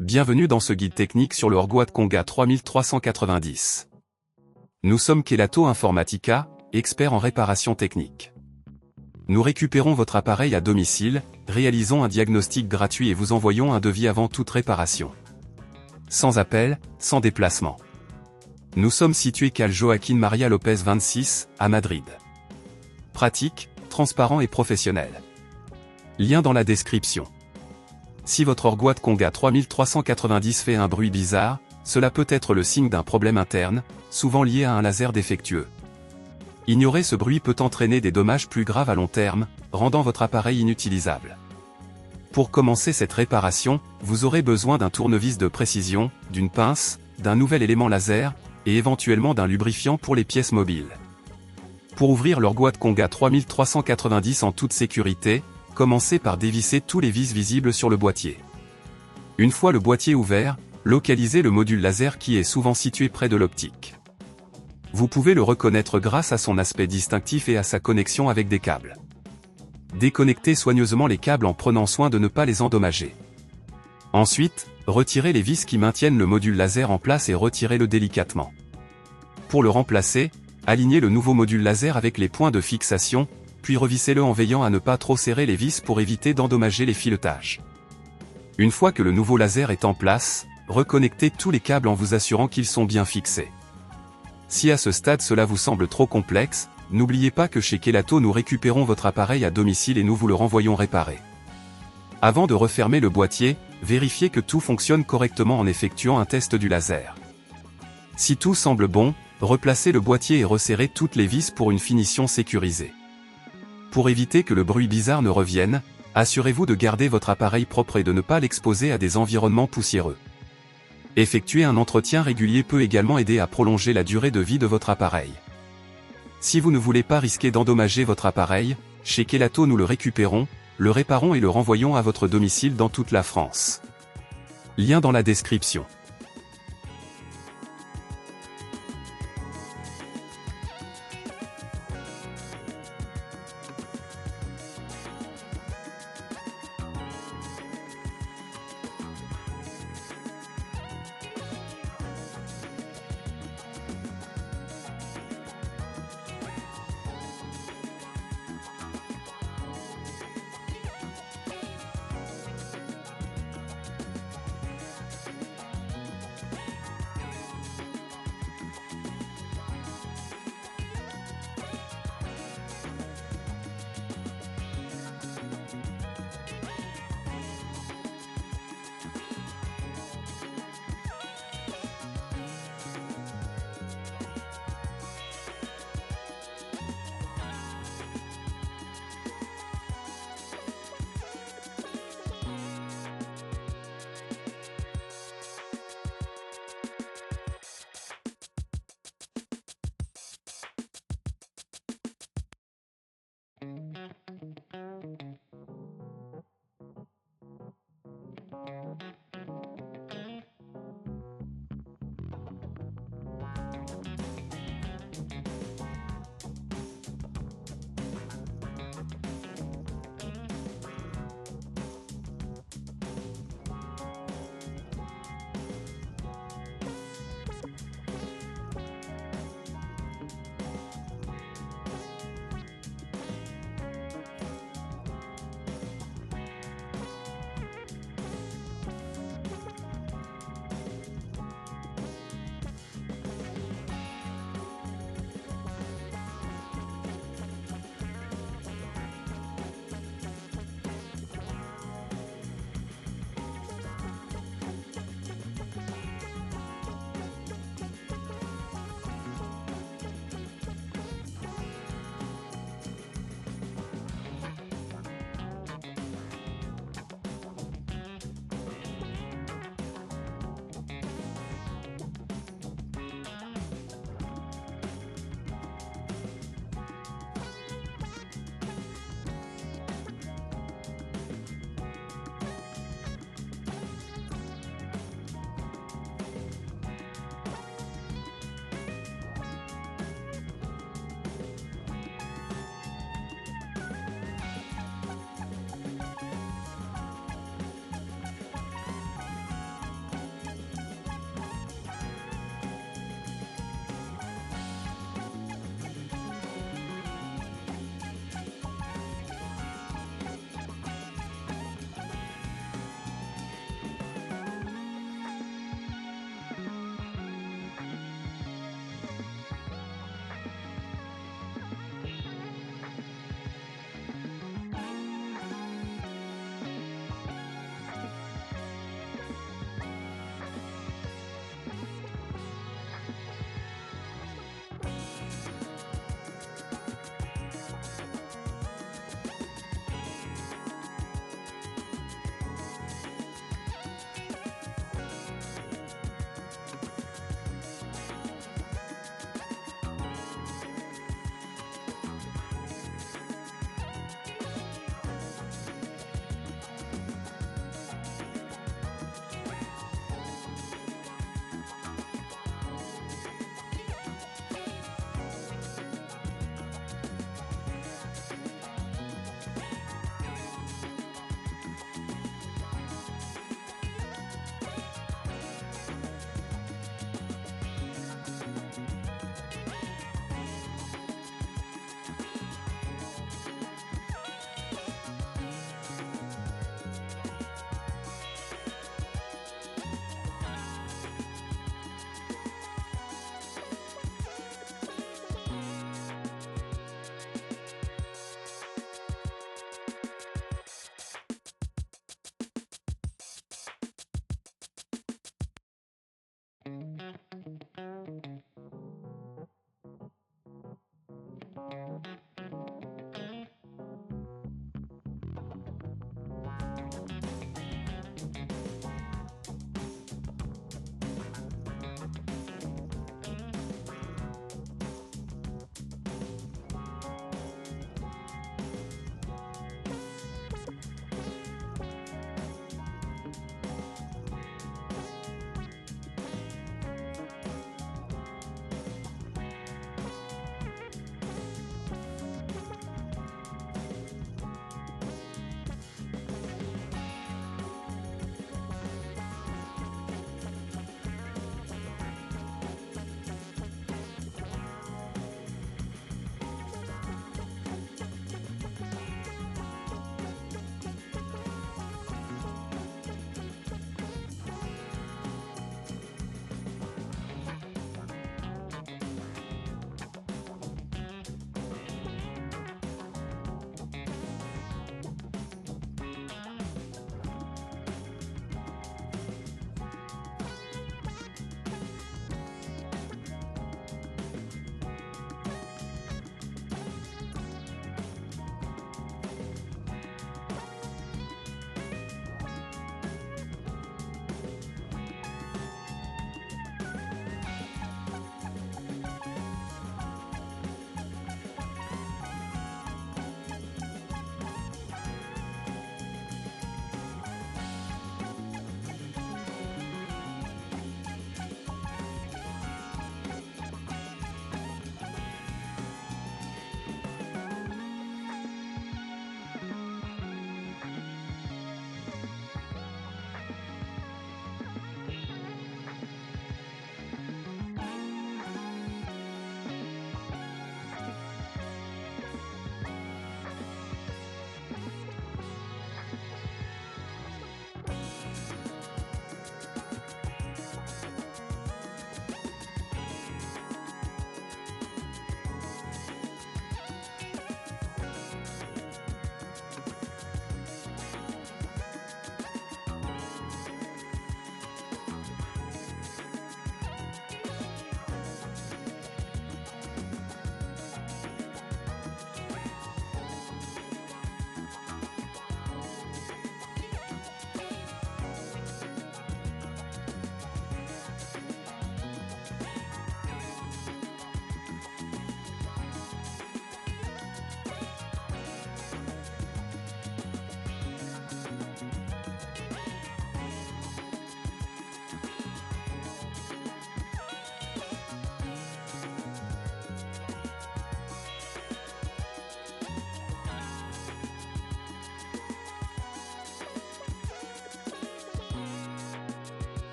Bienvenue dans ce guide technique sur le Orgoite-Conga 3390. Nous sommes Kelatos Informática, experts en réparation technique. Nous récupérons votre appareil à domicile, réalisons un diagnostic gratuit et vous envoyons un devis avant toute réparation. Sans appel, sans déplacement. Nous sommes situés calle Joaquín María López 26, à Madrid. Pratique, transparent et professionnel. Lien dans la description. Si votre Orgoite-Conga 3390 fait un bruit bizarre, cela peut être le signe d'un problème interne, souvent lié à un laser défectueux. Ignorer ce bruit peut entraîner des dommages plus graves à long terme, rendant votre appareil inutilisable. Pour commencer cette réparation, vous aurez besoin d'un tournevis de précision, d'une pince, d'un nouvel élément laser, et éventuellement d'un lubrifiant pour les pièces mobiles. Pour ouvrir l'Orgoite-Conga 3390 en toute sécurité, commencez par dévisser tous les vis visibles sur le boîtier. Une fois le boîtier ouvert, localisez le module laser qui est souvent situé près de l'optique. Vous pouvez le reconnaître grâce à son aspect distinctif et à sa connexion avec des câbles. Déconnectez soigneusement les câbles en prenant soin de ne pas les endommager. Ensuite, retirez les vis qui maintiennent le module laser en place et retirez-le délicatement. Pour le remplacer, alignez le nouveau module laser avec les points de fixation, puis revissez-le en veillant à ne pas trop serrer les vis pour éviter d'endommager les filetages. Une fois que le nouveau laser est en place, reconnectez tous les câbles en vous assurant qu'ils sont bien fixés. Si à ce stade cela vous semble trop complexe, n'oubliez pas que chez Kelatos nous récupérons votre appareil à domicile et nous vous le renvoyons réparé. Avant de refermer le boîtier, vérifiez que tout fonctionne correctement en effectuant un test du laser. Si tout semble bon, replacez le boîtier et resserrez toutes les vis pour une finition sécurisée. Pour éviter que le bruit bizarre ne revienne, assurez-vous de garder votre appareil propre et de ne pas l'exposer à des environnements poussiéreux. Effectuer un entretien régulier peut également aider à prolonger la durée de vie de votre appareil. Si vous ne voulez pas risquer d'endommager votre appareil, chez Kelatos nous le récupérons, le réparons et le renvoyons à votre domicile dans toute la France. Lien dans la description.